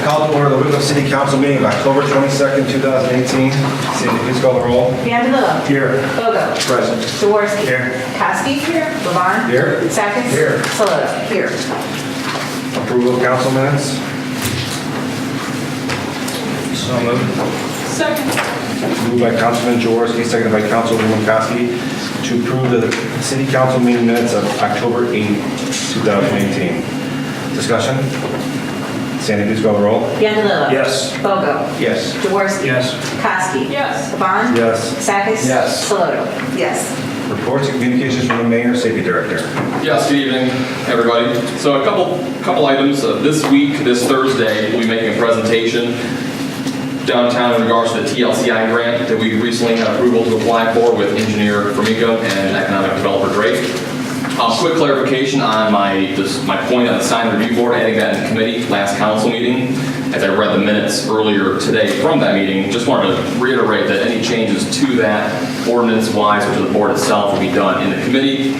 Call to order the Wickliffe City Council Meeting of October 22nd, 2018. Sandy, please call the roll. Vandalillo. Here. Bogo. Present. Jaworski. Here. Koski. Here. Levon. Here. Sakis. Here. Saloto. Here. Approval of council minutes. So moved. Second. Moved by Councilman Jaworski, seconded by Councilwoman Koski to approve the City Council meeting minutes of October 8, 2018. Discussion? Sandy, please call the roll. Vandalillo. Yes. Bogo. Yes. Jaworski. Yes. Koski. Yes. Levon. Yes. Sakis. Yes. Saloto. Yes. Reports and communications from the Mayor, Safety Director. Yes, good evening, everybody. So a couple items. This week, this Thursday, we'll be making a presentation downtown in regards to the TLCI grant that we recently had approval to apply for with engineer Formica and economic developer Drake. Quick clarification on my point on the sign review board, adding that in committee last council meeting. As I read the minutes earlier today from that meeting, just wanted to reiterate that any changes to that ordinance-wise or to the board itself will be done in the committee.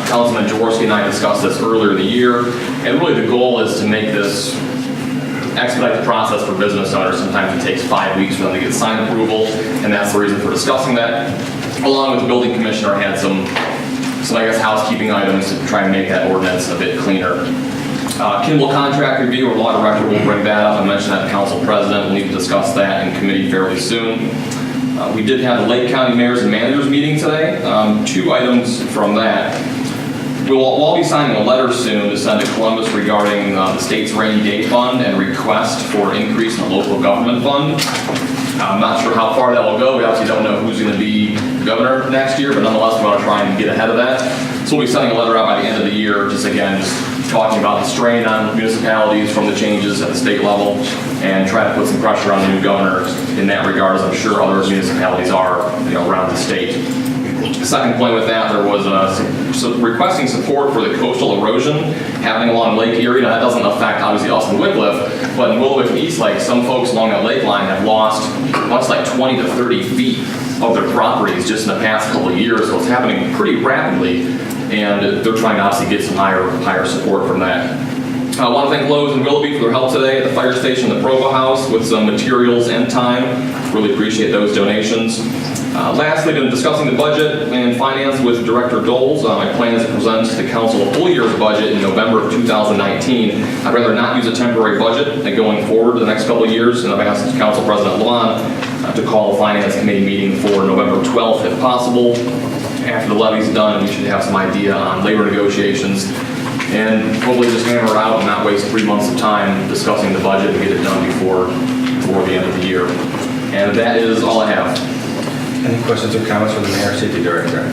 Councilman Jaworski and I discussed this earlier in the year, and really the goal is to make this expedite the process for business owners. Sometimes it takes 5 weeks for them to get sign approval, and that's the reason for discussing that. Along with the building commissioner had some I guess housekeeping items to try and make that ordinance a bit cleaner. Kimball contract review, our law director will bring that up. I mentioned that to council president. We'll need to discuss that in committee fairly soon. We did have the Lake County Mayors and Managers meeting today. 2 items from that. We'll all be signing a letter soon to send to Columbus regarding the state's rainy day fund and request for increase in the local government fund. I'm not sure how far that will go. We obviously don't know who's going to be governor next year, but nonetheless, we want to try and get ahead of that. So we'll be sending a letter out by the end of the year, just talking about the strain on municipalities from the changes at the state level and try to put some pressure on the new governor in that regard, as I'm sure other municipalities are around the state. The second point with that, there was requesting support for the coastal erosion happening along Lake Erie. Now, that doesn't affect, obviously, us in Wickliffe, but in Wickliffe and East Lake, some folks along that lake line have lost much like 20 to 30 feet of their properties just in the past couple of years. So it's happening pretty rapidly, and they're trying to obviously get some higher support from that. I want to thank Lowe's and Willoughby for their help today at the fire station and the Provo House with some materials and time. Really appreciate those donations. Lastly, been discussing the budget and finance with Director Doles. My plan is to present to the council a full year's budget in November of 2019. I'd rather not use a temporary budget and going forward the next couple of years, and I've asked Council President Levon to call a finance committee meeting for November 12th if possible. After the levy's done, we should have some idea on labor negotiations and hopefully just hammer it out and not waste 3 months of time discussing the budget and get it done before the end of the year. And that is all I have. Any questions or comments from the Mayor, Safety Director?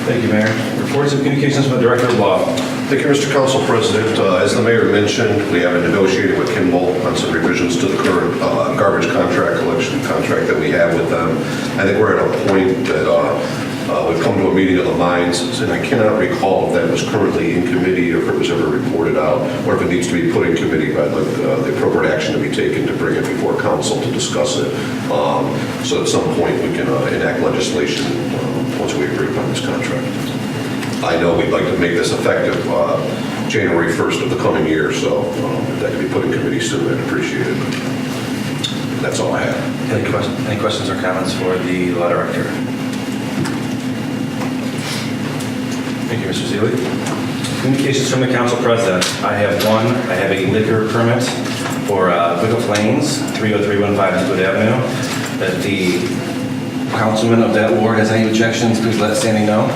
Thank you, Mayor. Reports and communications from the Director of Law. Thank you, Mr. Council President. As the Mayor mentioned, we have been negotiating with Kimball on some revisions to the current garbage collection contract that we have with them. I think we're at a point that we've come to a meeting of the minds, and I cannot recall if that was currently in committee or if it was ever reported out, or if it needs to be put in committee by the appropriate action to be taken to bring it before council to discuss it. So at some point we can enact legislation once we agree upon this contract. I know we'd like to make this effective January 1st of the coming year, so if that can be put in committee soon, I'd appreciate it. That's all I have. Any questions or comments for the Law Director? Thank you, Mr. Seeley. Communications from the Council President. I have one. I have a liquor permit for Wickliffe Lanes, 30315 Euclid Avenue. If the councilman of that ward has any objections, please let Sandy know.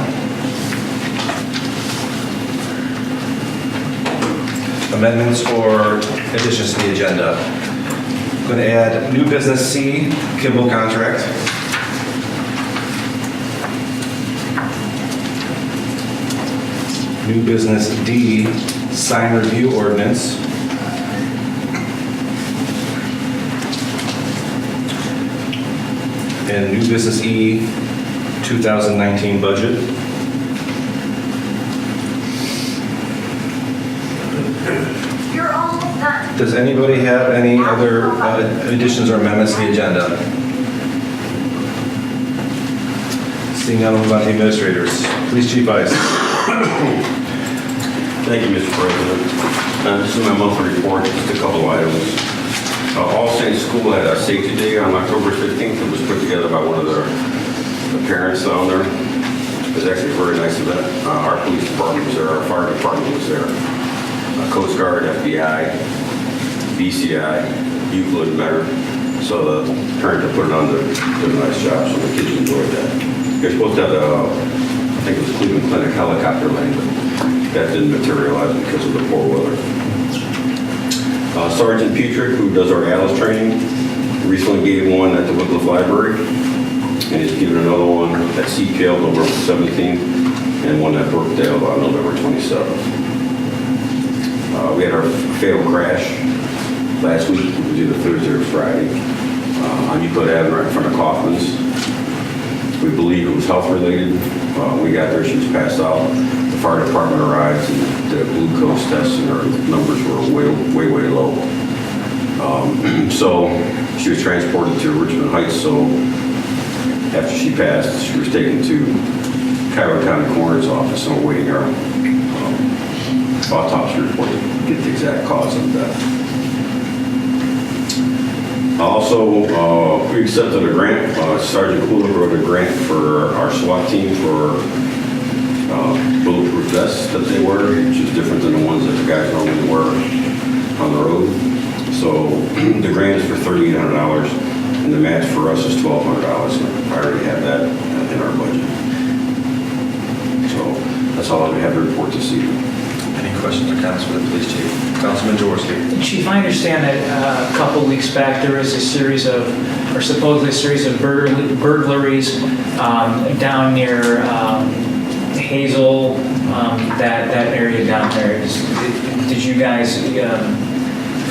Amendments or additions to the agenda. I'm going to add new business C, Kimball contract. New business D, sign review ordinance. And new business E, 2019 budget. You're almost done. Does anybody have any other additions or amendments to the agenda? Seeing none, we'll move on to the administrators. Police Chief Ice. Thank you, Mr. President. This is my monthly report, just a couple items. All Saints School had a safety day on October 15th. It was put together by one of the parents down there. It was actually a very nice event. Our police department was there, our fire department was there, Coast Guard, FBI, BCI, Euclid, Metter. So the parent that put it on did a nice job, so the kids enjoyed that. They're supposed to have I think it was Cleveland Clinic helicopter landing, but that didn't materialize because of the poor weather. Sergeant Petrick, who does our ALIS training, recently gave one at the Wickliffe Library, and he's giving another one at CPL November 17th, and one at Brookdale on November 27th. We had our fatal crash last week. It was either Thursday or Friday on Euclid Avenue right in front of Kaufman's. We believe it was health related. We got there, she was passed out. The fire department arrived and did a glucose test, and her numbers were way low. So she was transported to Richmond Heights. So after she passed, she was taken to Cairo County Coroner's office, and we're waiting our autopsy report to get the exact cause of death. Also, we accepted a grant. Sergeant Kula wrote a grant for our SWAT team for bulletproof vests that they wear, which is different than the ones that the guys normally wear on the road. So the grant is for $3,800, and the match for us is $1,200. I already have that in our budget. So that's all I have to report this evening. Any questions or comments for the police chief? Councilman Jaworski. Chief, I understand that a couple of weeks back there was a series of, or supposedly a series of burglaries down near Hazel, that area down there. Did you guys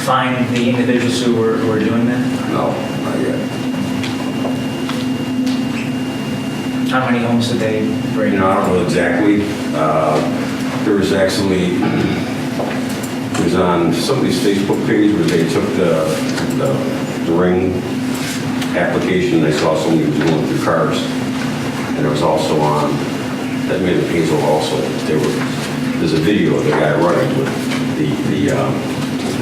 find the individuals who were doing that? No, not yet. How many homes did they break? I don't know exactly. There was actually, it was on somebody's Facebook page where they took the ring application. They saw somebody was going through cars, and it was also on, that made it Hazel also. There's a video of the guy running, but the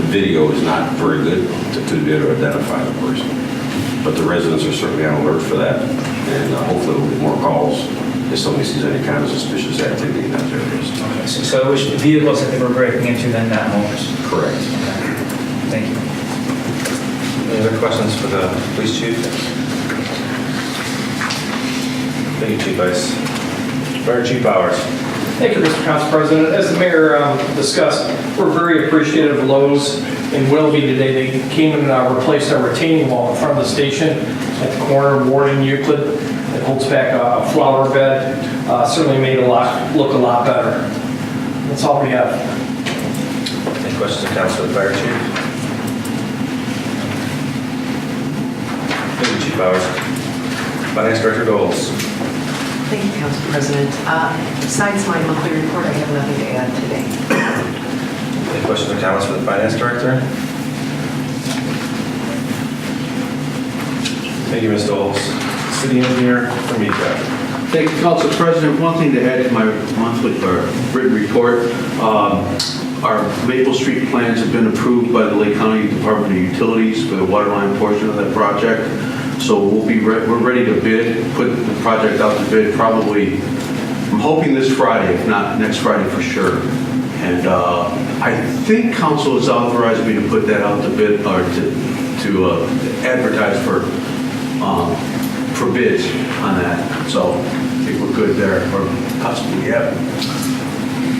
video is not very good to be able to identify the person. But the residents are certainly on alert for that, and hopefully we'll get more calls if somebody sees any kind of suspicious activity in that area. So it was vehicles that they were breaking into, then not homes? Correct. Okay. Thank you. Any other questions for the police chief? Thank you, Chief Ice. Fire Chief Bowers. Thank you, Mr. Council President. As the mayor discussed, we're very appreciative of Lowe's in Willoughby today. They came and replaced our retaining wall in front of the station at the corner of Ward and Euclid. It holds back a flower bed. Certainly made look a lot better. That's all we have. Any questions or comments for the fire chief? Thank you, Chief Bowers. Finance Director Doles. Thank you, Council President. Besides my monthly report, I have nothing to add today. Any questions or comments for the Finance Director? Thank you, Ms. Doles. City Engineer from Mika. Thank you, Council President. One thing to add to my monthly or written report, our Maple Street plans have been approved by the Lake County Department of Utilities for the water line portion of that project. So we're ready to bid, put the project out to bid probably, I'm hoping this Friday, if not next Friday for sure. And I think council has authorized me to put that out to bid or to advertise for bids on that. So I think we're good there, or possibly, yeah. I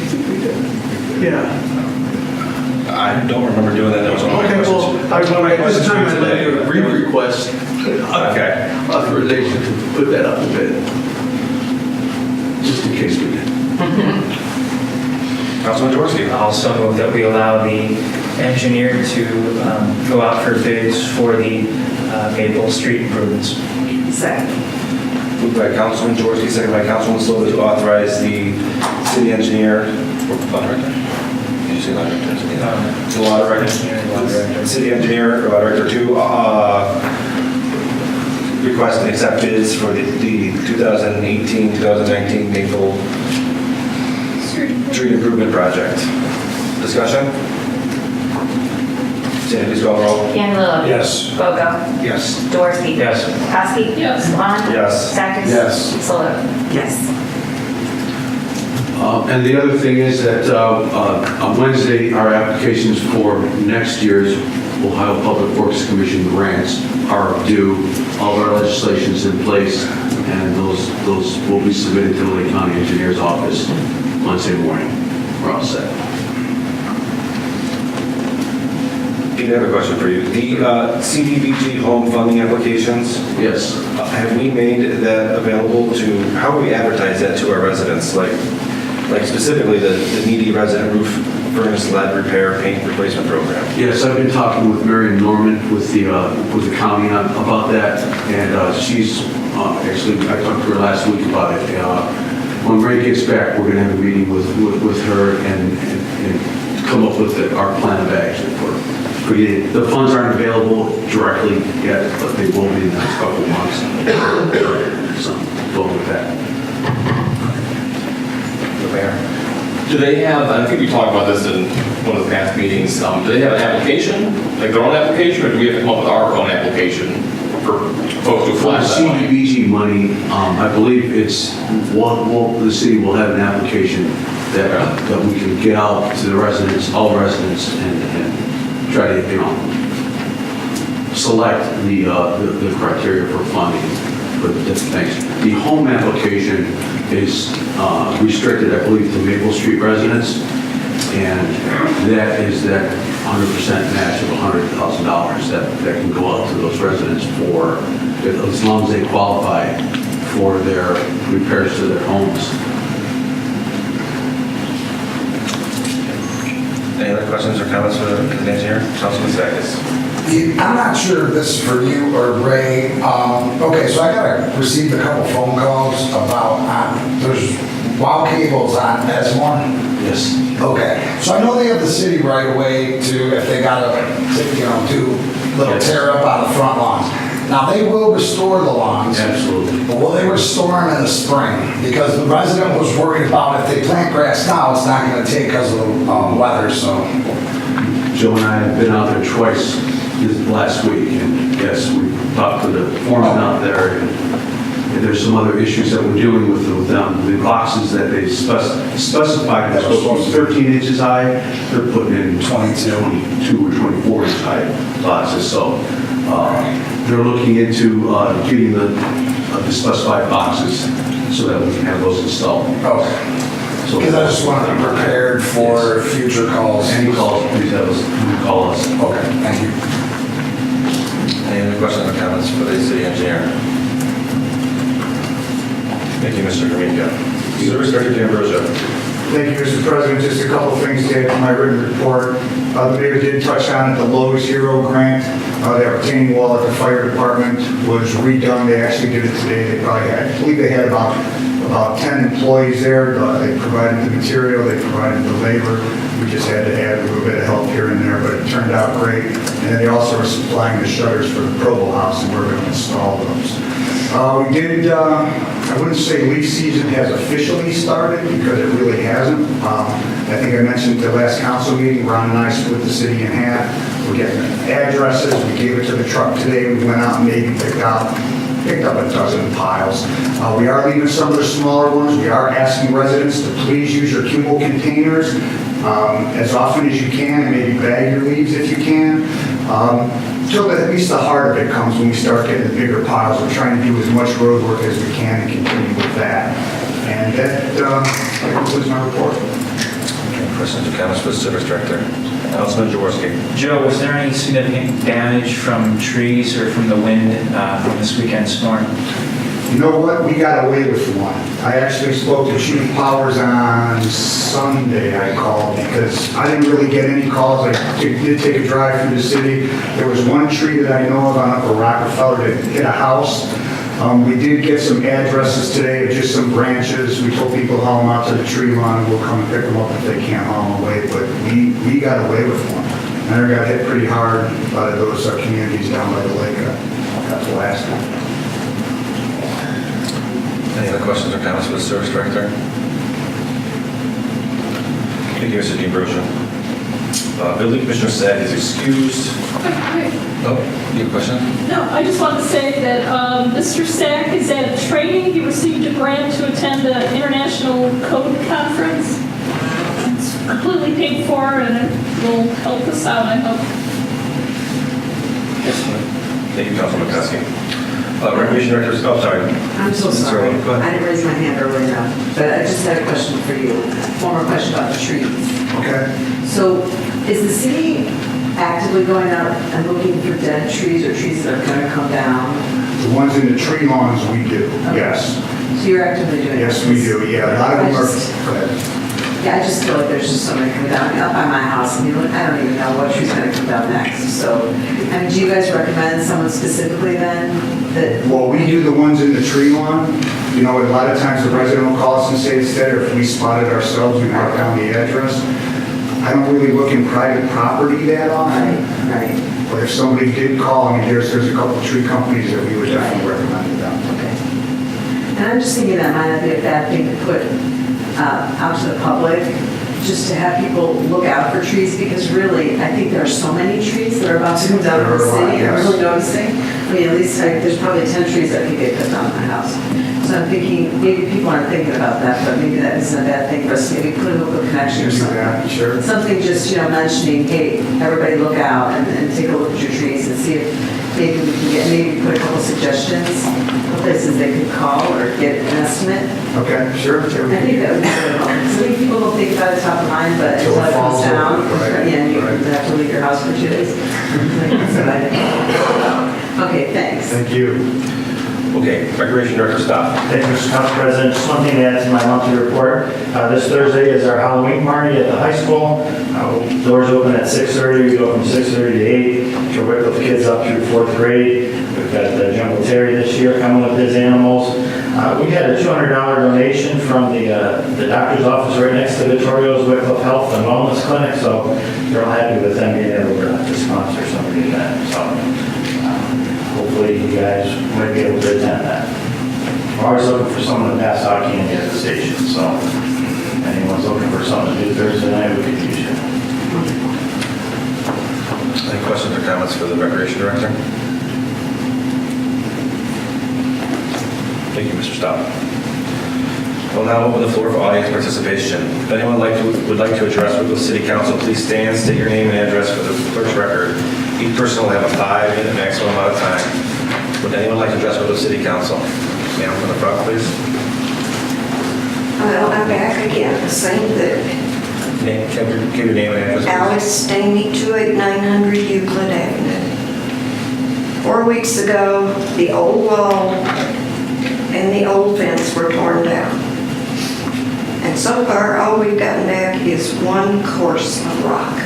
think we did. Yeah. I don't remember doing that. That was one of my Okay, questions. well, That was one of my questions for I'd you like today. to re-request Okay. authorization to put that up a bit, just in case we did. Councilman Jaworski. Also move that we allow the engineer to go out for bids for the Maple Street improvements. Second. Moved by Councilman Jaworski, second by Councilman Silva to authorize the city engineer. Law director? Did you say law director? To law director. City engineer or law director to request and accept bids for the 2018-2019 Maple Street improvement project. Discussion? Sandy, please call the roll. Candelo. Yes. Bogo. Yes. Dorsey. Yes. Kowski. Yes. Levon. Yes. Stackis. Yes. Solo. Yes. And the other thing is that on Wednesday, our applications for next year's Ohio Public Works Commission grants are due. All of our legislation's in place, and those will be submitted to the Lake County Engineer's Office Wednesday morning. We're all set. Pete, I have a question for you. The CDBG home funding applications, Yes. have we made that available to, how do we advertise that to our residents? Like specifically the needy resident roof furnace lead repair paint replacement program? Yes, I've been talking with Mary Norman with the county about that, and she's actually, I talked to her last week about it. When Ray gets back, we're going to have a meeting with her and come up with our plan of action for getting. The funds aren't available directly yet, but they will be in the next couple of months. So, go with that. The mayor? Do they have, I think we talked about this in one of the past meetings, do they have an application, like their own application, or do we have to come up with our own application for folks to For the apply that money? CDBG money, I believe it's, the city will have an application that we can get out to the residents, all residents, and try to, select the criteria for funding for the different things. The home application is restricted, I believe, to Maple Street residents, and that is that 100% match of $100,000 that can go out to those residents for, as long as they qualify for their repairs to their homes. Any other questions or comments for the engineer? Councilman Stackis? I'm not sure if this is for you or Ray. Okay, so I received a couple phone calls about, there's WOW cables on Esmore. Yes. Okay, so I know they have the city right away to, if they gotta, do little tear up on the front lawns. Now, they will restore the lawns. Absolutely. But will they restore them in the spring? Because the resident was worried about if they plant grass now, it's not gonna take because of the weather, so. Joe and I have been out there twice this last week, and yes, we talked to the foreman out there, and there's some other issues that we're dealing with them. The boxes that they specified are supposed to be 13 inches high, they're putting in 22 or 24 inch high boxes, so they're looking into getting the specified boxes so that we can have those installed. Okay. So, Because I just want to be prepared for future calls. any calls, please have us, call us. Okay, thank you. Any other questions or comments for the city engineer? Thank you, Mr. Gromika. Service Director D'Ambrosio. Thank you, Mr. President. Just a couple of things to add to my written report. The mayor did touch on it, the Lowe's Hero Grant. That retaining wall at the fire department was redone. They actually did it today. They probably had, I believe they had about 10 employees there. They provided the material, they provided the labor. We just had to add a little bit of help here and there, but it turned out great. And then they also are supplying the shutters for the Provo House, and we're going to install those. We did, I wouldn't say leaf season has officially started because it really hasn't. I think I mentioned at the last council meeting, Ron and I split the city in half. We're getting addresses, we gave it to the truck today, we went out and maybe picked up a dozen piles. We are leaving some of the smaller ones. We are asking residents to please use your Kimball containers as often as you can, and maybe bag your leaves if you can. Till at least the heart of it comes when we start getting the bigger piles. We're trying to do as much road work as we can and continue with that. And that concludes my report. Any questions or comments for the Service Director? Councilman Jaworski. Joe, was there any significant damage from trees or from the wind from this weekend storm? You know what? We got away with one. I actually spoke to Chief Powers on Sunday, I called, because I didn't really get any calls. I did take a drive through the city. There was one tree that I know of on Upper Rockefeller that hit a house. We did get some addresses today of just some branches. We told people to haul them out to the tree line, and we'll come and pick them up if they can't haul them away. But we got away with one. And I got hit pretty hard by those communities down by the lake. Got blasted. Any other questions or comments for the Service Director? Thank you, Mr. D'Ambrosio. Building Commissioner Sack is excused. Oh, you have a question? No, I just want to say that Mr. Sack is at a training. He received a grant to attend the International Code Conference. It's completely paid for, and it will help us out, I hope. Yes, ma'am. Thank you, Councilman McCuskey. Recreation Director, oh, sorry. I'm so Ms. sorry. Early, go I ahead. didn't raise my hand early enough, but I just had a question for you. One more question about the trees. Okay? So is the city actively going out and looking for dead trees or trees that are going to come down? The ones in the tree lawns, we do, yes. So you're actively doing that? Yes, we do, yeah. A lot of them are, go ahead. Yeah, I just feel like there's just so many coming down. Up by my house, and I don't even know what tree's going to come down next. So, I mean, do you guys recommend someone specifically then that? Well, we do the ones in the tree lawn. You know, a lot of times the resident will call us and say it's dead, or if we spot it ourselves, we mark down the address. I don't really look in private property that often. Right. But if somebody did call, I mean, there's a couple of tree companies that we would definitely recommend to them. Okay. And I'm just thinking that might not be a bad thing to put out to the public, just to have people look out for trees, because really, I think there are so many trees that are about to come down in the There are a lot, city. I'm yes. really noticing. I mean, at least there's probably 10 trees that could get cut down in my house. So I'm thinking, maybe people aren't thinking about that, but maybe that isn't a bad thing for us to maybe put a little connection or Do something. that, sure. Something just, mentioning, hey, everybody look out and take a look at your trees and see if maybe we can get, maybe put a couple suggestions of places they could call or get an estimate. Okay, sure. I think that would be really helpful. So many people don't think about it top of mind, but Till until it it comes falls down, over, right, yeah, you right. have to leave your house for 2 days. That's what I did. Okay, thanks. Thank you. Okay, Recreation Director, stop. Thank you, Mr. Council President. Just one thing to add to my monthly report. This Thursday is our Halloween party at the high school. Doors open at 6:30. We go from 6:30 to 8 for Wickliffe kids up through 4th grade. We've got Jungle Terry this year coming with his animals. We had a $200 donation from the doctor's office right next to Vittorio's Wickliffe Health and Wellness Clinic, so they're all happy with them being able to sponsor some of the event. So hopefully you guys might be able to attend that. We're always looking for someone to pass out candy at the station, so if anyone's looking for something to do Thursday night, we could use you. Any questions or comments for the Recreation Director? Thank you, Mr. Staub. We'll now open the floor for audience participation. If anyone would like to address Wickliffe City Council, please stand, state your name and address for the clerk's record. Each person will have a 5-minute maximum amount of time. Would anyone like to address Wickliffe City Council? Ma'am, from the front, please. Well, I'm back again, the same thing. Can you give your name and address, please? Alice Staney, 28900 Euclid Avenue. 4 weeks ago, the old wall and the old fence were torn down. And so far, all we've gotten back is one course of block.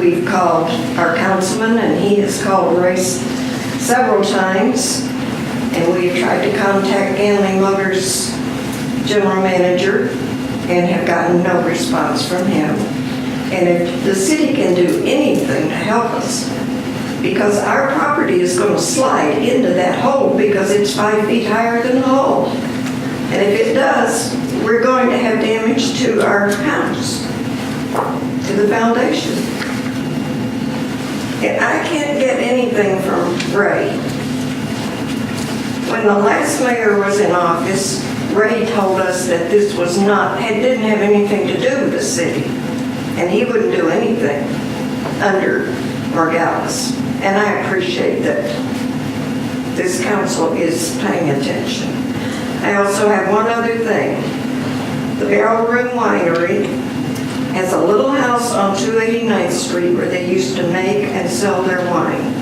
We've called our councilman, and he has called Royce several times, and we've tried to contact Ganley Motors general manager and have gotten no response from him. And if the city can do anything to help us, because our property is going to slide into that hole because it's 5 feet higher than the hole. And if it does, we're going to have damage to our house, to the foundation. And I can't get anything from Ray. When the last mayor was in office, Ray told us that this was didn't have anything to do with the city, and he wouldn't do anything under Margalis. And I appreciate that this council is paying attention. I also have one other thing. The Barrel Room Winery has a little house on 289th Street where they used to make and sell their wine.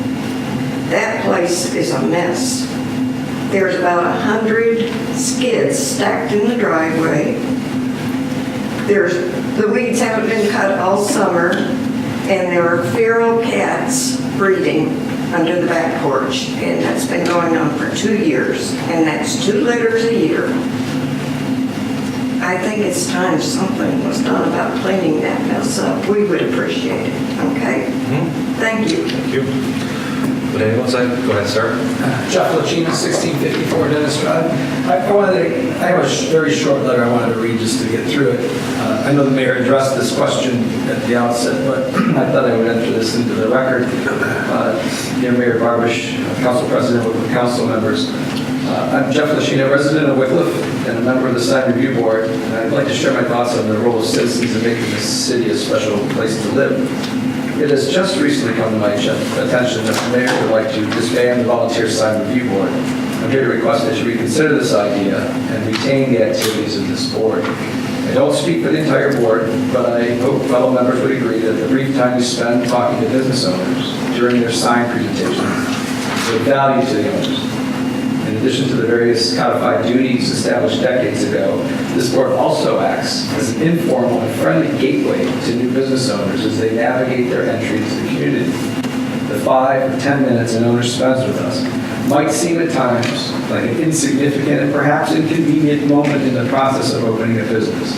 That place is a mess. There's about 100 skids stacked in the driveway. The weeds haven't been cut all summer, and there are feral cats breeding under the back porch, and that's been going on for 2 years, and that's 2 litters a year. I think it's time something was done about cleaning that mess up. We would appreciate it, okay? Thank you. Thank you. Would anyone say? Go ahead, sir. Jeff Lachina, 1654 Dennis Drive. I have a very short letter I wanted to read just to get through it. I know the mayor addressed this question at the outset, but I thought I would enter this into the record. Dear Mayor Barbish, Council President, Wickliffe Council members, I'm Jeff Lachina, resident of Wickliffe and a member of the Sign Review Board, and I'd like to share my thoughts on the role of citizens in making this city a special place to live. It has just recently come to my attention that the mayor would like to disband the Volunteer Sign Review Board. I'm here to request that you reconsider this idea and retain the activities of this board. I don't speak for the entire board, but I hope fellow members would agree that the brief time we spend talking to business owners during their sign presentations is of value to the owners. In addition to the various codified duties established decades ago, this board also acts as an informal and friendly gateway to new business owners as they navigate their entry into the community. The 5 or 10 minutes an owner spends with us might seem at times like an insignificant and perhaps inconvenient moment in the process of opening a business.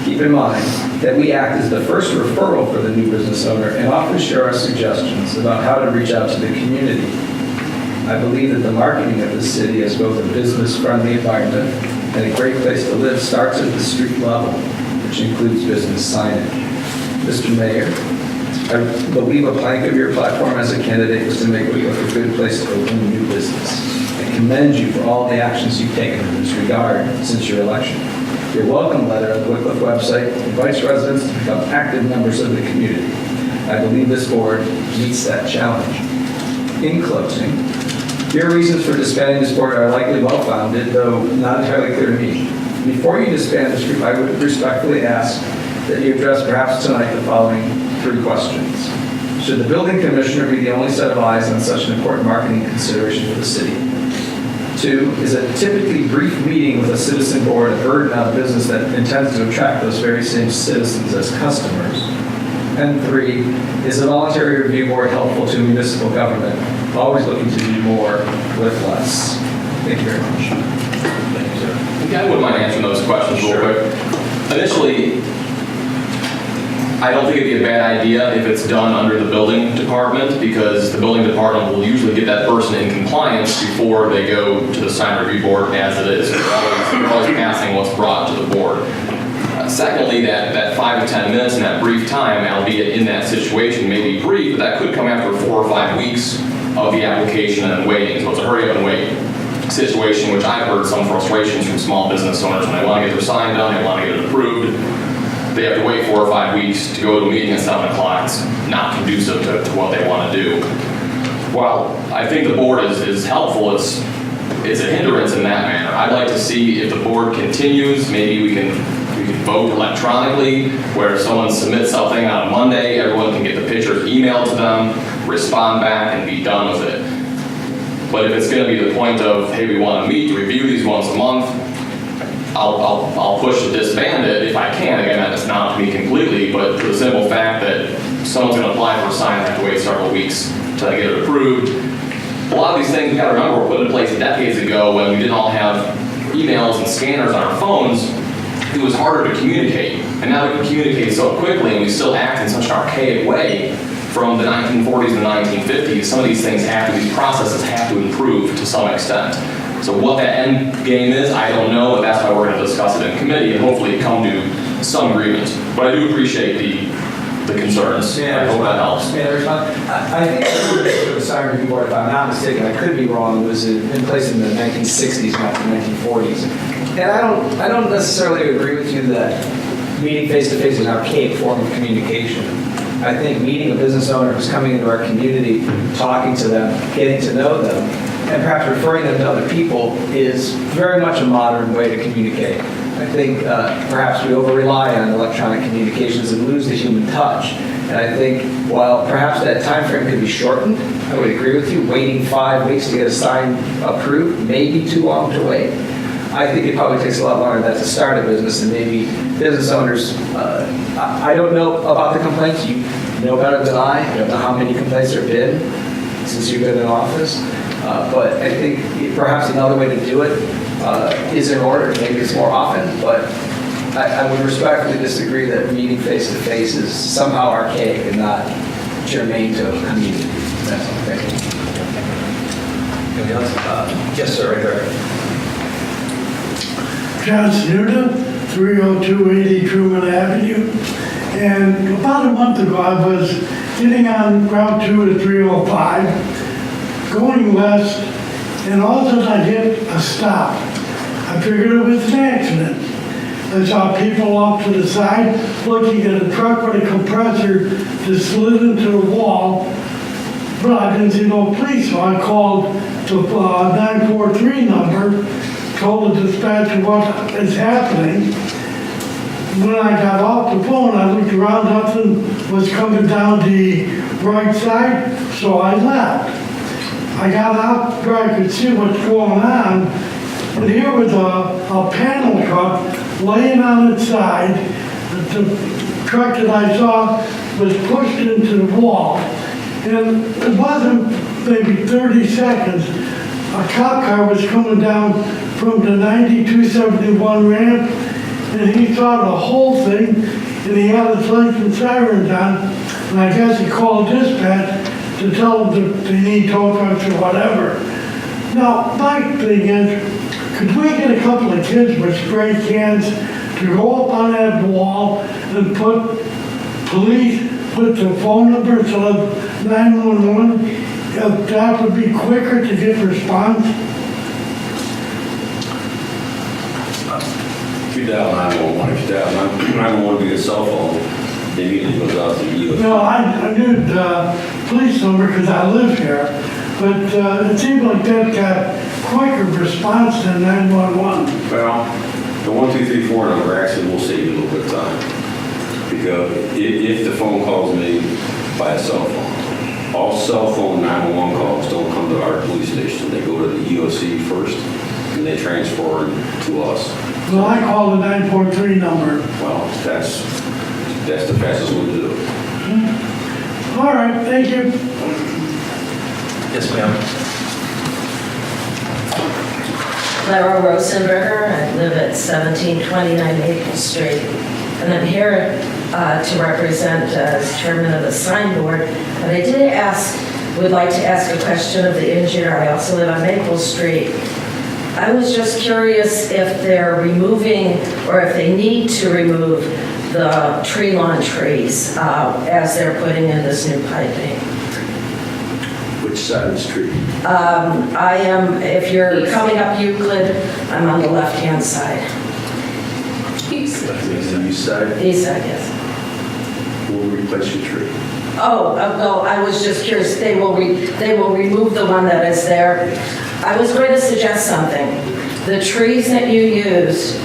Keep in mind that we act as the first referral for the new business owner and often share our suggestions about how to reach out to the community. I believe that the marketing of the city as both a business-friendly environment and a great place to live starts at the street level, which includes business signage. Mr. Mayor, I believe a plank of your platform as a candidate was to make Wickliffe a good place to open a new business. I commend you for all the actions you've taken in this regard since your election. Your welcome letter on the Wickliffe website invites residents to become active members of the community. I believe this board meets that challenge. In closing, your reasons for disbanding this board are likely well-founded, though not entirely clear to me. Before you disband this group, I would respectfully ask that you address perhaps tonight the following 3 questions. Should the building commissioner be the only set of eyes on such an important marketing consideration for the city? 2, is a typically brief meeting with a citizen board a burden on a business that intends to attract those very same citizens as customers? And 3, is a voluntary review board helpful to municipal government, always looking to do more with less? Thank you very much. Thank you, sir. I wouldn't mind answering those questions real quick. Initially, I don't think it'd be a bad idea if it's done under the building department, because the building department will usually get that person in compliance before they go to the sign review board as it is. They're always passing what's brought to the board. Secondly, that 5 to 10 minutes in that brief time, albeit in that situation, may be brief, but that could come after 4 or 5 weeks of the application and waiting. So it's a hurry up and wait situation, which I've heard some frustrations from small business owners when they want to get their sign done, they want to get it approved. They have to wait 4 or 5 weeks to go to a meeting at 7 o'clock. It's not conducive to what they want to do. While I think the board is helpful, it's a hindrance in that manner. I'd like to see if the board continues, maybe we can vote electronically, where if someone submits something on a Monday, everyone can get the pictures emailed to them, respond back, and be done with it. But if it's going to be the point of, hey, we want to meet, review these once a month, I'll push to disband it if I can. Again, that's not up to me completely, but for the simple fact that someone's going to apply for a sign and have to wait several weeks to get it approved. A lot of these things, you got to remember, were put in place decades ago when we didn't all have emails and scanners on our phones. It was harder to communicate. And now we can communicate so quickly, and we still act in such an archaic way from the 1940s and the 1950s. Some of these things these processes have to improve to some extent. So what that end game is, I don't know, but that's why we're going to discuss it in committee and hopefully come to some agreement. But I do appreciate the concerns. I hope that helps. May I respond? I think the sign review board, if I'm not mistaken, I could be wrong, was in place in the 1960s, not the 1940s. And I don't necessarily agree with you that meeting face-to-face is an archaic form of communication. I think meeting a business owner who's coming into our community, talking to them, getting to know them, and perhaps referring them to other people is very much a modern way to communicate. I think perhaps we over-rely on electronic communications and lose the human touch. And I think while perhaps that time frame could be shortened, I would agree with you, waiting 5 weeks to get a sign approved may be too long to wait. I think it probably takes a lot longer than that to start a business, and maybe business owners, I don't know about the complaints. You know better than I don't know how many complaints there have been since you've been in office. But I think perhaps another way to do it is in order. Maybe it's more often, but I would respectfully disagree that meeting face-to-face is somehow archaic and not germane to a community. That's all. Thank you. Anybody else? Yes, sir, right there. John Snuda, 30280 Truman Avenue. And about a month ago, I was getting on Route 2 to 305, going west, and all of a sudden I hit a stop. I figured it was an accident. I saw people off to the side looking at a truck with a compressor that slid into the wall, but I didn't see no police, so I called the 943 number, told the dispatcher what is happening. When I got off the phone, I looked around, nothing was coming down the right side, so I left. I got out where I could see what's going on, and here was a panel truck laying on its side. The truck that I saw was pushed into the wall, and it wasn't maybe 30 seconds. A cop car was coming down from the 9271 ramp, and he saw the whole thing, and he had his lights and sirens on, and I guess he called dispatch to tell them that they need tow trucks or whatever. Now, my thing is, could we get a couple of kids with spray cans to go up on that wall and put the phone number instead of 911? If that would be quicker to get response. If you dial 911, if you dial 911 via cell phone, it immediately goes out to the EOC. No, I knew the police number because I live here, but it seemed like that got quicker response than 911. Well, the 1234 number actually will save you a little bit of time. Because if the phone calls made by a cell phone, all cell phone 911 calls don't come to our police station. They go to the EOC first, and they transfer them to us. Well, I called the 943 number. Well, that's the fastest way to do it. All right, thank you. Yes, ma'am. Laura Rosenberger. I live at 1729 Maple Street. And I'm here to represent as chairman of the sign board. But I would like to ask a question of the engineer. I also live on Maple Street. I was just curious if they're removing, or if they need to remove the tree lawn trees as they're putting in this new piping. Which side of the street? I am, if you're coming up Euclid, I'm on the left-hand side. East side? East side, yes. We'll replace your tree. Oh, well, I was just curious, they will remove the one that is there. I was going to suggest something. The trees that you used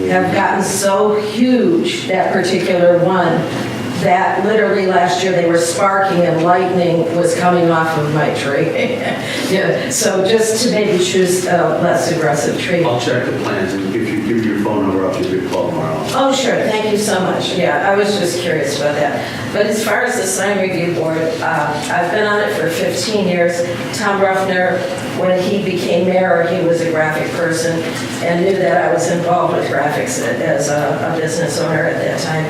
have gotten so huge, that particular one, that literally last year they were sparking and lightning was coming off of my tree. Yeah, so just to maybe choose a less aggressive tree. I'll check the plans, and if you give your phone number, I'll give you a call tomorrow. Oh, sure, thank you so much. Yeah, I was just curious about that. But as far as the sign review board, I've been on it for 15 years. Tom Ruffner, when he became mayor, he was a graphic person and knew that I was involved with graphics as a business owner at that time,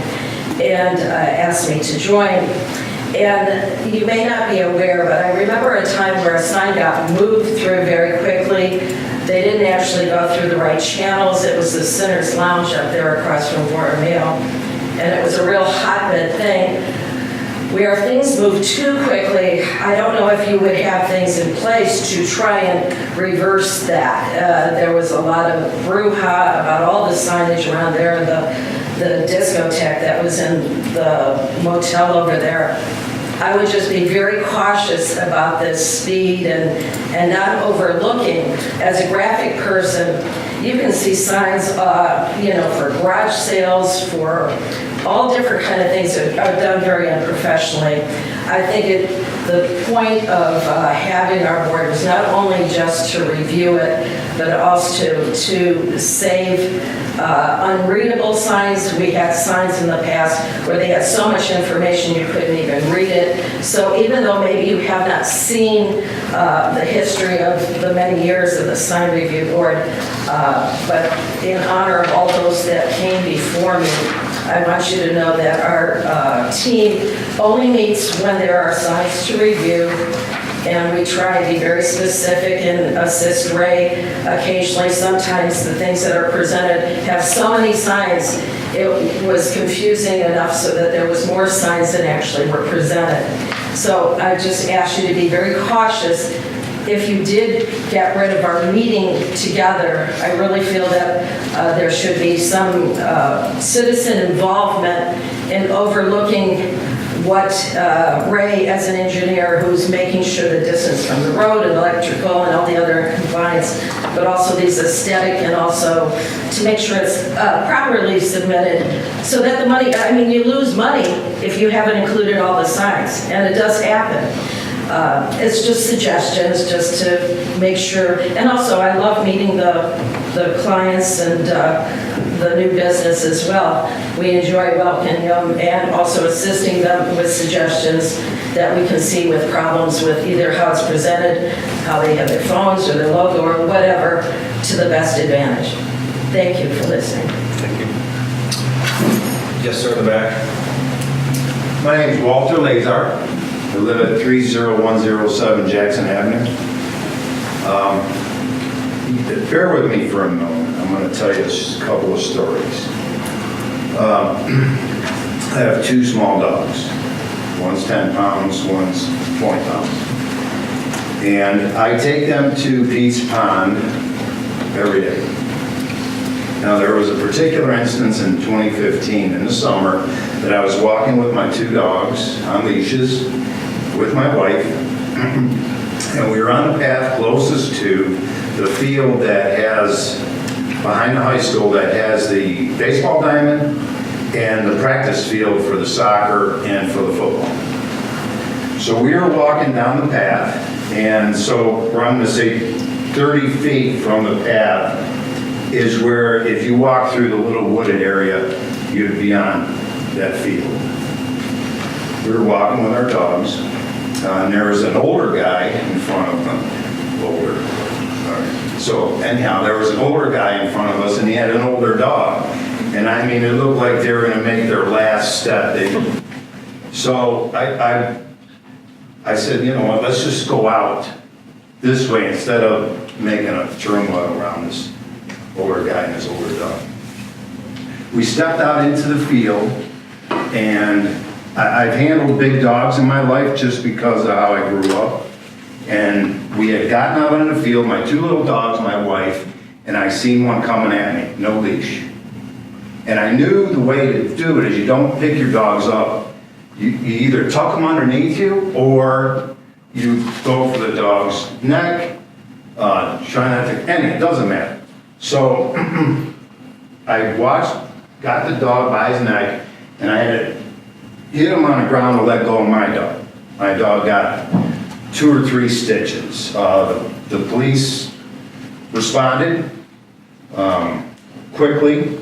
and asked me to join. And you may not be aware, but I remember a time where a sign got moved through very quickly. They didn't actually go through the right channels. It was the Sinner's Lounge up there across from Warren Mail. And it was a real hotbed thing. Where things move too quickly, I don't know if you would have things in place to try and reverse that. There was a lot of brouhaha about all the signage around there, the discotheque that was in the motel over there. I would just be very cautious about this speed and not overlooking. As a graphic person, you can see signs, for garage sales, for all different kind of things that are done very unprofessionally. I think the point of having our board was not only just to review it, but also to save unreadable signs. We had signs in the past where they had so much information you couldn't even read it. So even though maybe you have not seen the history of the many years of the sign review board, but in honor of all those that came before me, I want you to know that our team only meets when there are signs to review. and we try to be very specific and assist Ray occasionally. Sometimes the things that are presented have so many signs, it was confusing enough so that there was more signs than actually were presented. So I just ask you to be very cautious. If you did get rid of our meeting together, I really feel that there should be some citizen involvement in overlooking what Ray, as an engineer who's making sure the distance from the road and electrical and all the other compliance, but also these aesthetic, and also to make sure it's properly submitted so that the money, I mean, you lose money if you haven't included all the signs, and it does happen. It's just suggestions, just to make sure. And also, I love meeting the clients and the new business as well. We enjoy welcoming them and also assisting them with suggestions that we can see with problems with either how it's presented, how they have their phones or their logo or whatever, to the best advantage. Thank you for listening. Thank you. Yes, sir, in the back. My name is Walter Lazar. I live at 30107 Jackson Avenue. Bear with me for a moment. I'm going to tell you a couple of stories. I have two small dogs. One's 10 pounds, one's 20 pounds. And I take them to Pete's Pond every day. Now, there was a particular instance in 2015 in the summer that I was walking with my two dogs on leashes with my wife, and we were on the path closest to the field that has, behind the high school, that has the baseball diamond and the practice field for the soccer and for the football. So we were walking down the path, and so we're, I'm going to say 30 feet from the path is where, if you walk through the little wooded area, you'd be on that field. We were walking with our dogs, and there was an older guy in front of them. Older. So anyhow, there was an older guy in front of us, and he had an older dog. And I mean, it looked like they were going to make their last step. So I said, you know what, let's just go out this way instead of making a turmoil around this older guy and his older dog. We stepped out into the field, and I've handled big dogs in my life just because of how I grew up. And we had gotten out on the field, my two little dogs, my wife, and I seen one coming at me, no leash. And I knew the way to do it is you don't pick your dogs up. You either tuck them underneath you, or you go for the dog's neck, try not to, it doesn't matter. So I got the dog by his neck, and I had to hit him on the ground to let go of my dog. My dog got 2 or 3 stitches. The police responded quickly.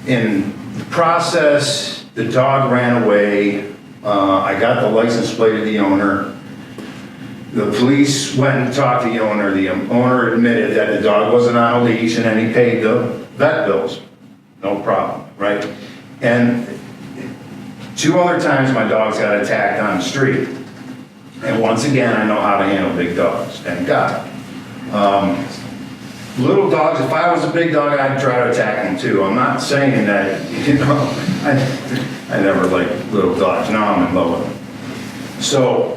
In the process, the dog ran away. I got the license plate of the owner. The police went and talked to the owner. The owner admitted that the dog wasn't on a leash, and then he paid the vet bills. No problem, right? And 2 other times my dogs got attacked on the street. And once again, I know how to handle big dogs, thank God. Little dogs, if I was a big dog, I'd try to attack them too. I'm not saying that, you know, I never liked little dogs. Now I'm in love with them. So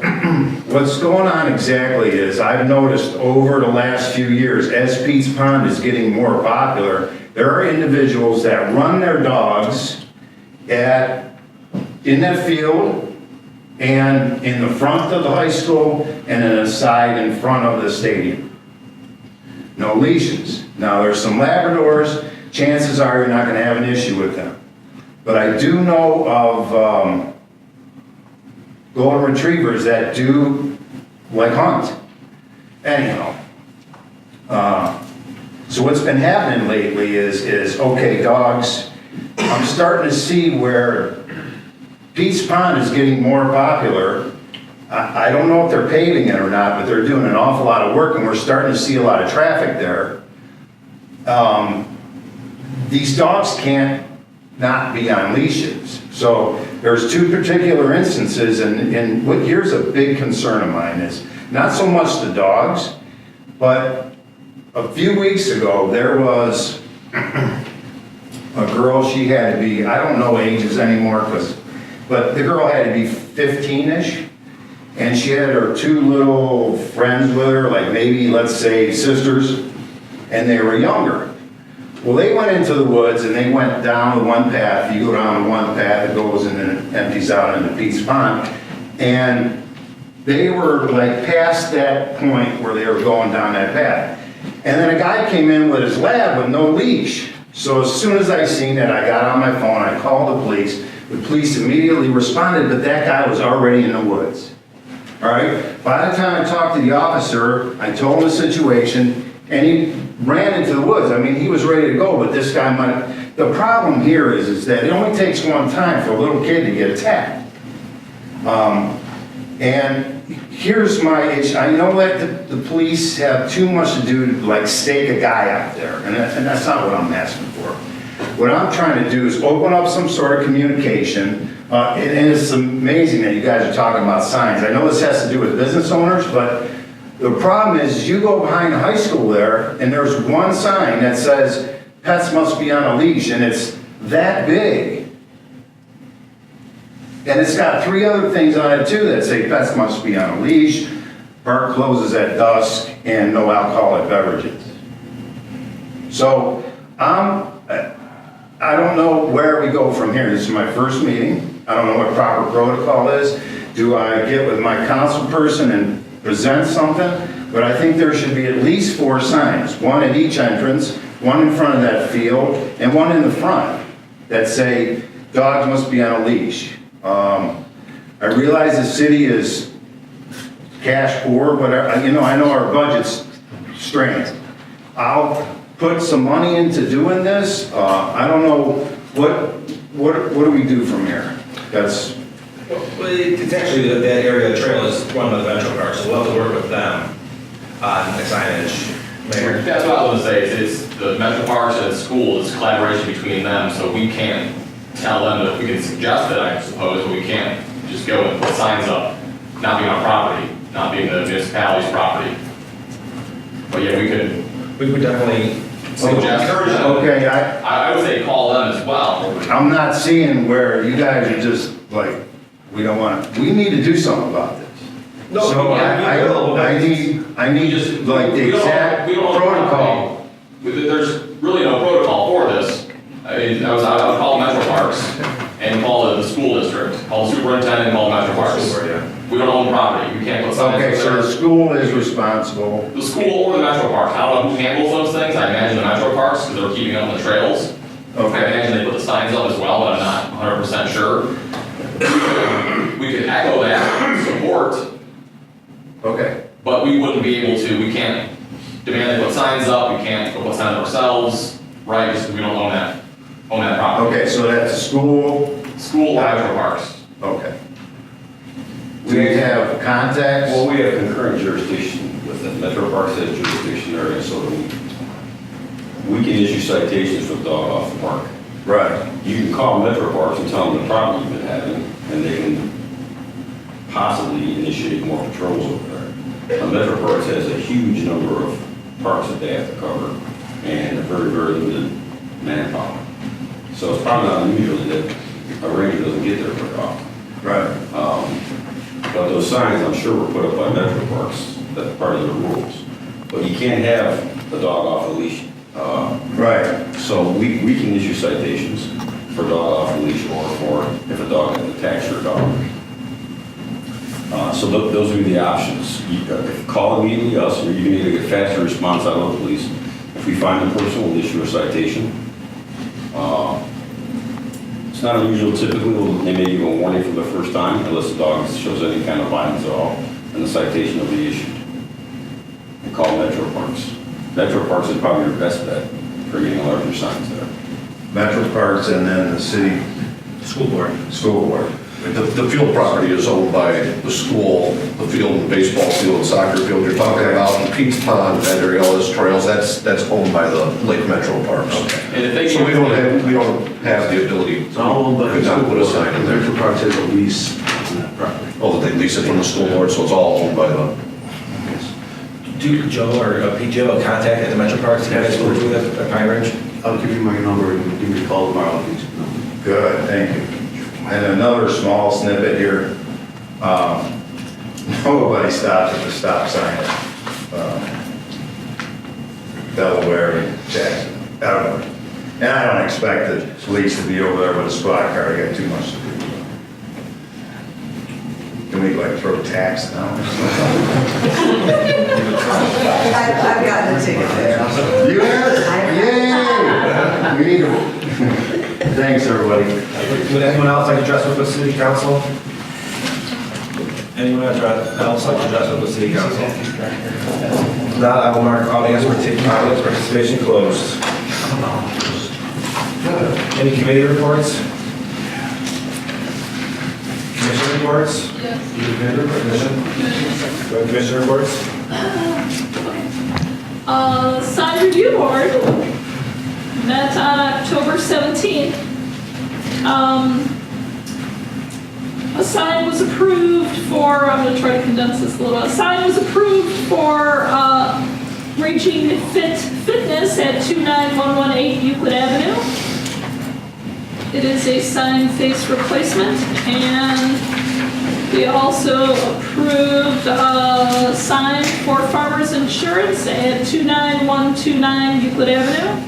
what's going on exactly is I've noticed over the last few years, as Pete's Pond is getting more popular, there are individuals that run their dogs in that field and in the front of the high school and in a side in front of the stadium. No leashes. Now there's some Labradors, chances are you're not going to have an issue with them. But I do know of golden retrievers that do like hunt. Anyhow, so what's been happening lately is okay, dogs, I'm starting to see where Pete's Pond is getting more popular. I don't know if they're paving it or not, but they're doing an awful lot of work, and we're starting to see a lot of traffic there. These dogs can't not be on leashes. So there's two particular instances, and what here's a big concern of mine is not so much the dogs, but a few weeks ago, there was a girl, she had to be, I don't know ages anymore, but the girl had to be 15-ish, and she had her two little friends with her, like maybe, let's say, sisters, and they were younger. Well, they went into the woods and they went down the one path. You go down the one path, it goes and then it empties out into Pete's Pond. And they were like past that point where they were going down that path. And then a guy came in with his lab with no leash. So as soon as I seen it, I got on my phone, I called the police. The police immediately responded, but that guy was already in the woods. All right? By the time I talked to the officer, I told him the situation, and he ran into the woods. I mean, he was ready to go, but this guy might. The problem here is that it only takes one time for a little kid to get attacked. And here's my issue. I know that the police have too much to do to like stake a guy out there, and that's not what I'm asking for. What I'm trying to do is open up some sort of communication, and it's amazing that you guys are talking about signs. I know this has to do with business owners, but the problem is you go behind the high school there, and there's one sign that says pets must be on a leash, and it's that big. And it's got three other things on it too that say pets must be on a leash, park closes at dusk, and no alcoholic beverages. So I don't know where we go from here. This is my first meeting. I don't know what proper protocol is. Do I get with my council person and present something? But I think there should be at least 4 signs, one at each entrance, one in front of that field, and one in the front that say dogs must be on a leash. I realize the city is cash poor, but I know our budget's strained. I'll put some money into doing this. I don't know what do we do from here? That's. Well, it's actually that area of the trail is run by the Metro Park, so we'll have to work with them on the signage. Mayor. That's what I was going to say, it's the Metro Parks and the school, it's collaboration between them, so we can't tell them that we can suggest it, I suppose, but we can't just go and put signs up, not being our property, not being the municipality's property. But yeah, we would definitely suggest. Okay, I would say call them as well. I'm not seeing where you guys are just like, we don't want to, we need to do something about this. No, so I need just like the exact protocol. There's really no protocol for this. I mean, I would call Metro Parks and call the school district, call the superintendent, call Metro Parks. We don't own property, we can't put signs. Okay, so the school is responsible. The school or the Metro Parks, I don't know who handles those things, I imagine the Metro Parks, because they're keeping up the trails. Okay. I imagine they put the signs up as well, but I'm not 100% sure. We could echo that support. Okay. But we wouldn't be able to, we can't demand they put signs up, we can't go put signs up ourselves, right, because we don't own that property. Okay, so that's school? School or Metro Parks. Okay. Do we have contacts? Well, we have concurrent jurisdiction with the Metro Parks has jurisdiction area, so we can issue citations for the dog off the park. Right. You can call Metro Parks and tell them the problem you've been having, and they can possibly initiate more patrols over there. Metro Parks has a huge number of parks that they have to cover, and a very, very limited manpower. So it's probably not unusual that a ranger doesn't get there very often. Right. But those signs, I'm sure, were put up by Metro Parks. That's part of the rules. But you can't have the dog off a leash. Right. So we can issue citations for dog off a leash or for if a dog attacks your dog. So those would be the options. You call immediately us, or you can either get faster response out of the police. If we find the person, we'll issue a citation. It's not unusual. Typically, they may give a warning for the first time, unless the dog shows any kind of violence at all, and the citation will be issued. And call Metro Parks. Metro Parks is probably your best bet for getting larger signs there. Metro Parks and then the city School board. School board. The field property is owned by the school, the field, baseball field, soccer field you're talking about, and Pete's Pond, that area, all those trails, that's owned by the Lake Metro Parks. Okay. And if they So we don't have the ability, It's all owned by could the not school put a sign in there. Metro Parks has a lease on that property. Oh, they lease it from the school board, so it's all owned by the, Do you, Joe or Pete, do you have a contact at the Metro Parks to guys working with at Pine Ridge? I'll give you my number and give me a call tomorrow. I'll get you the number. Good, thank you. And another small snippet here. Nobody stops at the stop sign at Delaware and Jackson, ever. And I don't expect the police to be over there with a squad car, they got too much to do. Can we like throw tax down? I've gotten a ticket there. You have it? Yay! We need to. Thanks, everybody. Would anyone else like to address with the city council? Anyone else like to address with the city council? Now I will mark audience participation closed. Any committee reports? Commission reports? Yes. Commission reports? Sign Review Board met on October 17th. A sign was approved for, I'm going to try to condense this a little bit. A sign was approved for reaching fitness at 29118 Euclid Avenue. It is a sign face replacement, and we also approved a sign for Farmers Insurance at 29129 Euclid Avenue.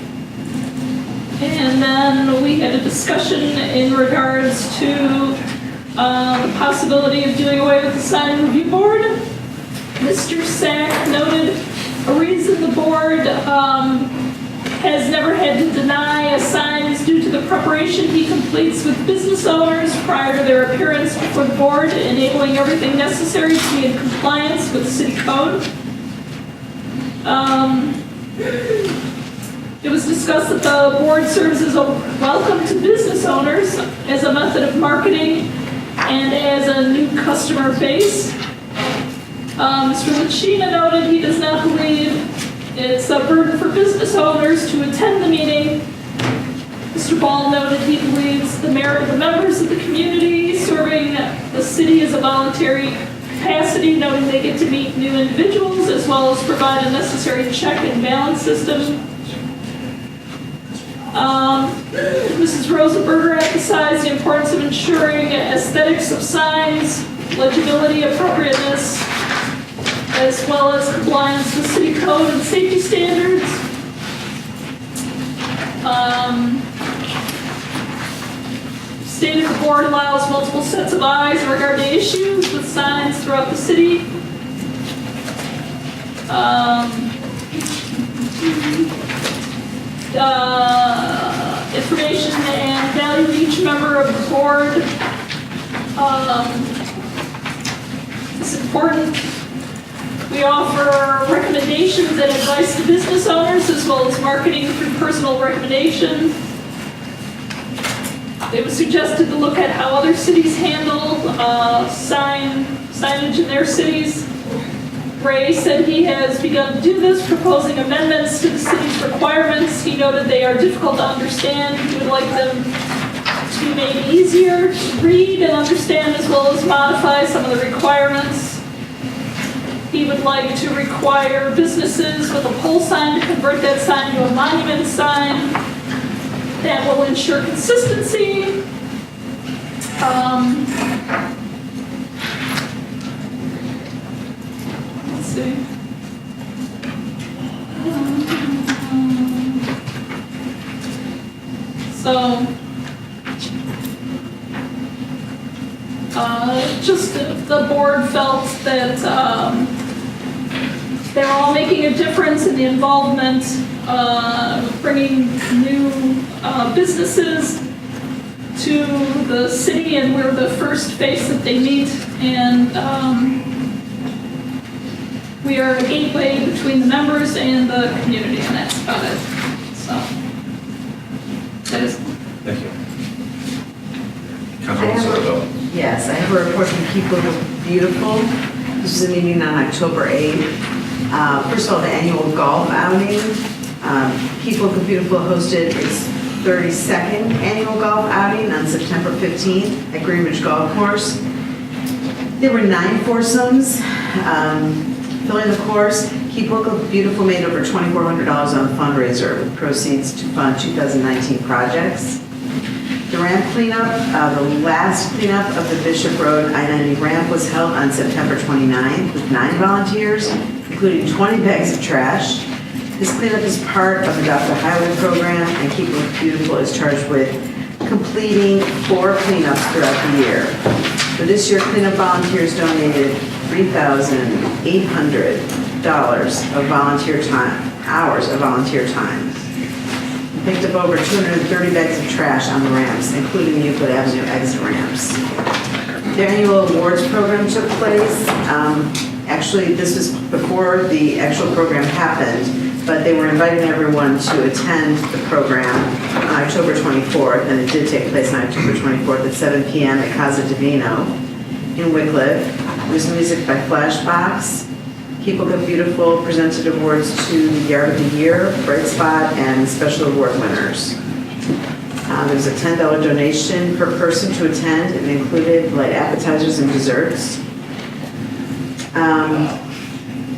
And then we had a discussion in regards to the possibility of doing away with the sign review board. Mr. Sack noted a reason the board has never had to deny a sign is due to the preparation he completes with business owners prior to their appearance before the board, enabling everything necessary to be in compliance with city code. It was discussed that the board serves as a welcome to business owners as a method of marketing and as a new customer base. Mr. Lachina noted he does not believe it's a burden for business owners to attend the meeting. Mr. Ball noted he believes the merit of the members of the community serving the city as a voluntary capacity, noting they get to meet new individuals as well as provide a necessary check and balance system. Mrs. Rosenberger emphasized the importance of ensuring aesthetics of signs, legibility, appropriateness, as well as compliance with city code and safety standards. Stated the board allows multiple sets of eyes in regard to issues with signs throughout the city. Information and value each member of the board is important. We offer recommendations and advice to business owners as well as marketing through personal recommendation. It was suggested to look at how other cities handle signage in their cities. Ray said he has begun to do this, proposing amendments to the city's requirements. He noted they are difficult to understand. He would like them to be made easier to read and understand as well as modify some of the requirements. He would like to require businesses with a pole sign to convert that sign to a monument sign. That will ensure consistency. Let's see. So, just the board felt that they're all making a difference in the involvement, bringing new businesses to the city, and we're the first face that they meet, and we are a gateway between the members and the community, and that's about it. So, that is. Thank you. Yes, I have a report from People Who Are Beautiful. This is a meeting on October 8th. First of all, the annual golf outing. Keep Wickliffe Beautiful hosted its 32nd annual golf outing on September 15th at Greenwich Golf Course. There were 9 foursomes filling the course. Keep Wickliffe Beautiful made over $2,400 on the fundraiser with proceeds to fund 2019 projects. The ramp cleanup, the last cleanup of the Bishop Road I-90 ramp was held on September 29th with 9 volunteers, including 20 bags of trash. This cleanup is part of the Adopt a Highway program, and Keep Wickliffe Beautiful is charged with completing 4 cleanups throughout the year. For this year, cleanup volunteers donated $3,800 of volunteer time, hours of volunteer time. Picked up over 230 bags of trash on the ramps, including the Euclid Avenue exit ramps. The annual awards program took place. Actually, this was before the actual program happened, but they were inviting everyone to attend the program on October 24th, and it did take place on October 24th at 7 p.m. at Casa Divino in Wickliffe. There was music by Flashbox. Keep Wickliffe Beautiful presented awards to the Yard of the Year, Bright Spot, and special award winners. There was a $10 donation per person to attend, and included light appetizers and desserts.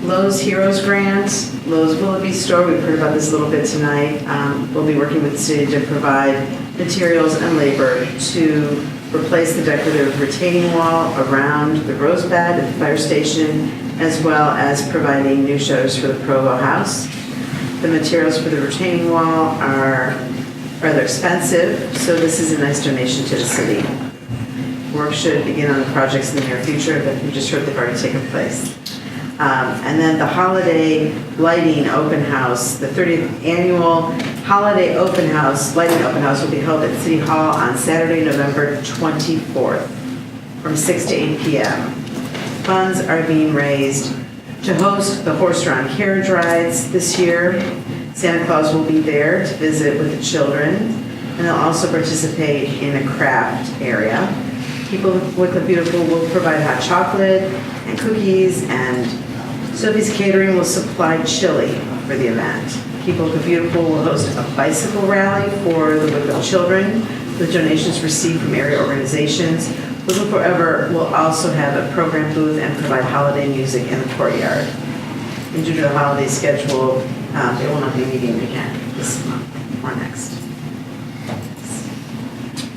Lowe's Heroes Grant, Lowe's Willoughby Store, we've heard about this a little bit tonight. We'll be working with the city to provide materials and labor to replace the decorative retaining wall around the rose bed at the fire station, as well as providing new shutters for the Provo House. The materials for the retaining wall are rather expensive, so this is a nice donation to the city. Work should begin on the projects in the near future, but we just heard they've already taken place. And then the holiday lighting open house, the 30th annual holiday open house, lighting open house will be held at City Hall on Saturday, November 24th from 6 to 8 p.m. Funds are being raised to host the horse-drawn carriage rides this year. Santa Claus will be there to visit with the children, and they'll also participate in a craft area. People with Wickliffe Beautiful will provide hot chocolate and cookies, and Sophie's Catering will supply chili for the event. People with Beautiful will host a bicycle rally for the Wickliffe children with donations received from area organizations. Wickliffe Forever will also have a program booth and provide holiday music in the courtyard. And due to the holiday schedule, they will not be meeting again this month or next.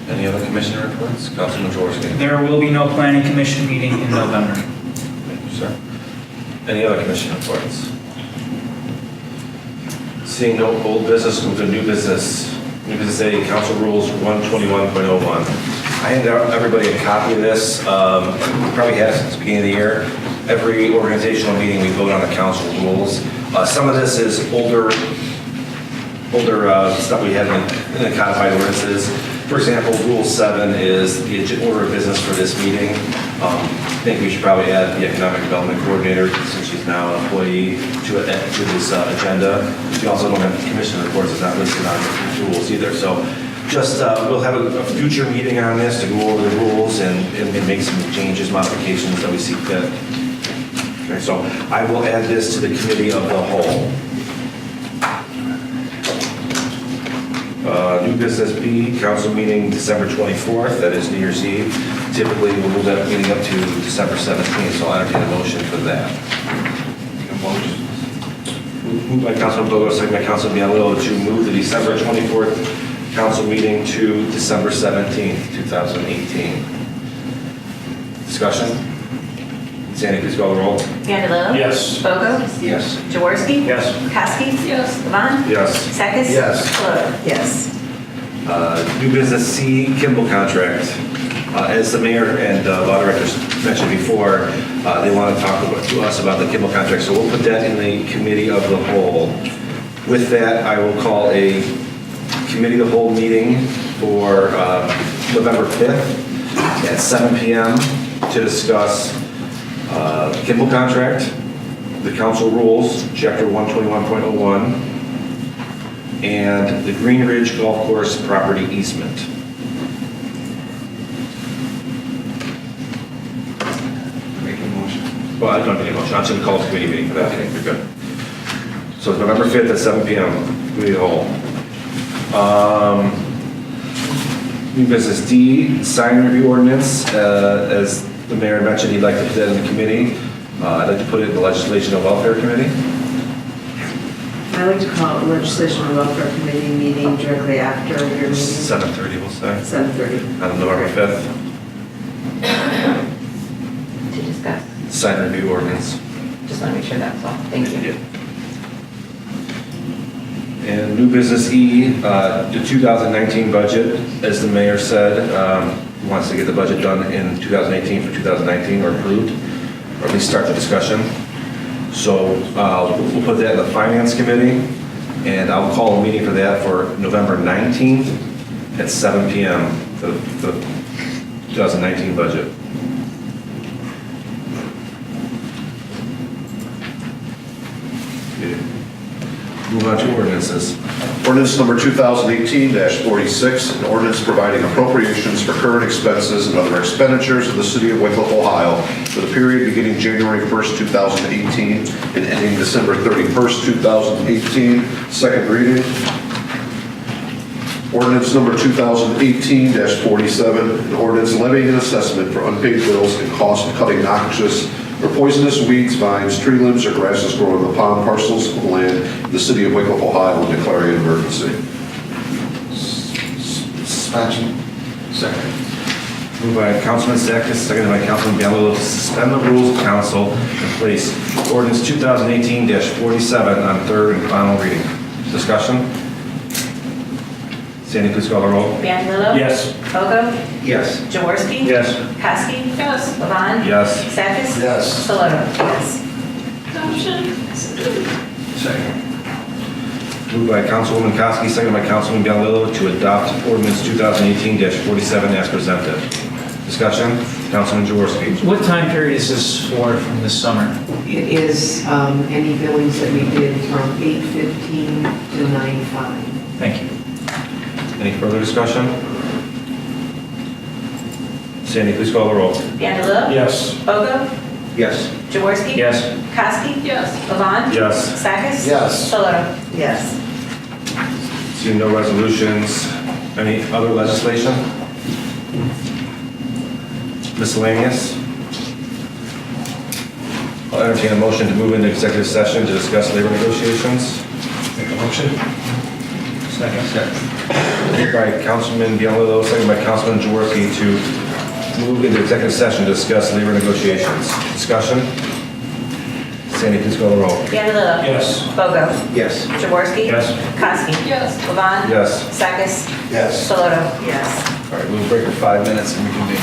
Any other commissioner reports? Councilman Jaworski. There will be no planning commission meeting in November. Thank you, sir. Any other commission reports? Seeing no old business, move to new business. New business A, council rules 121.01. I handed out everybody a copy of this. Probably had it since the beginning of the year. Every organizational meeting we vote on the council rules. Some of this is older stuff we had in the codified ordinances. For example, Rule 7 is the order of business for this meeting. I think we should probably add the Economic Development Coordinator, since she's now an employee, to this agenda. We also don't have commission reports, it's not listed on the rules either. So just, we'll have a future meeting on this to go over the rules and make some changes, modifications that we see fit. Okay, so I will add this to the committee of the whole. New business B, council meeting December 24th, that is New Year's Eve. Typically, we'll move that meeting up to December 17th, so I'll entertain a motion for that. Moved by Councilman Bogo, second by Councilman Bialillo to move the December 24th council meeting to December 17th, 2018. Discussion? Sandy, please call the roll. Bialillo? Yes. Bogo? Yes. Jaworski? Yes. Kowski? Yes. Levon? Yes. Sekis? Yes. Fluid? Yes. New business C, Kimball contract. As the mayor and law directors mentioned before, they want to talk to us about the Kimball contract, so we'll put that in the committee of the whole. With that, I will call a committee of the whole meeting for November 5th at 7 p.m. to discuss Kimball contract, the council rules, chapter 121.01, and the Green Ridge Golf Course property easement. Make a motion. Well, I don't need a motion. I'm just going to call a committee meeting for that. Okay, you're good. So it's November 5th at 7 p.m. Committee of the Whole. New business D, sign review ordinance. As the mayor mentioned, he'd like to put that in the committee. I'd like to put it in the Legislation and Welfare Committee. I like to call it Legislation and Welfare Committee meeting directly after your meeting. 7:30, we'll say. 7:30. On November 5th. To discuss. Sign review ordinance. Just want to make sure that's all. Thank you. And new business E, the 2019 budget, as the mayor said, wants to get the budget done in 2018 for 2019 or approved, or at least start the discussion. So we'll put that in the Finance Committee, and I'll call a meeting for that for November 19th at 7 p.m. for the 2019 budget. Move on to ordinances. Ordinance number 2018-46, an ordinance providing appropriations for current expenses and other expenditures of the City of Wickliffe, Ohio for the period beginning January 1st, 2018 and ending December 31st, 2018. Second reading. Ordinance number 2018-47, an ordinance levying an assessment for unpaid bills and cost of cutting noxious or poisonous weeds, vines, tree limbs, or grasses growing upon parcels of land in the City of Wickliffe, Ohio, and declaring an emergency. Suspension. Second. Moved by Councilman Sakis, seconded by Councilman Bianco, to suspend the rules of council and place ordinance 2018-47 on third and final reading. Discussion? Sandy, please call the roll. Biancarlo? Yes. Bogo? Yes. Jaworski? Yes. Kowski? Yes. Levon? Yes. Sakis? Yes. Saloto? Yes. Adoption. Second. Moved by Councilwoman Kowski, seconded by Councilman Bianco, to adopt ordinance 2018-47 as presented. Discussion? Councilman Jaworski. What time period is this for from this summer? It is any billings that we did from 8:15 to 9:05. Thank you. Any further discussion? Sandy, please call the roll. Biancarlo? Yes. Bogo? Yes. Jaworski? Yes. Kowski? Yes. Levon? Yes. Sakis? Yes. Saloto? Yes. Seeing no resolutions, any other legislation? Miscellaneous? I'll entertain a motion to move into executive session to discuss labor negotiations. Make a motion. Second. Moved by Councilman Bianco, second by Councilman Jaworski to move into executive session to discuss labor negotiations. Discussion? Sandy, please call the roll. Biancarlo? Yes. Bogo? Yes. Jaworski? Yes. Kowski? Yes. Levon? Yes. Sakis? Yes. Saloto? Yes. All right, we'll break for 5 minutes and reconvene.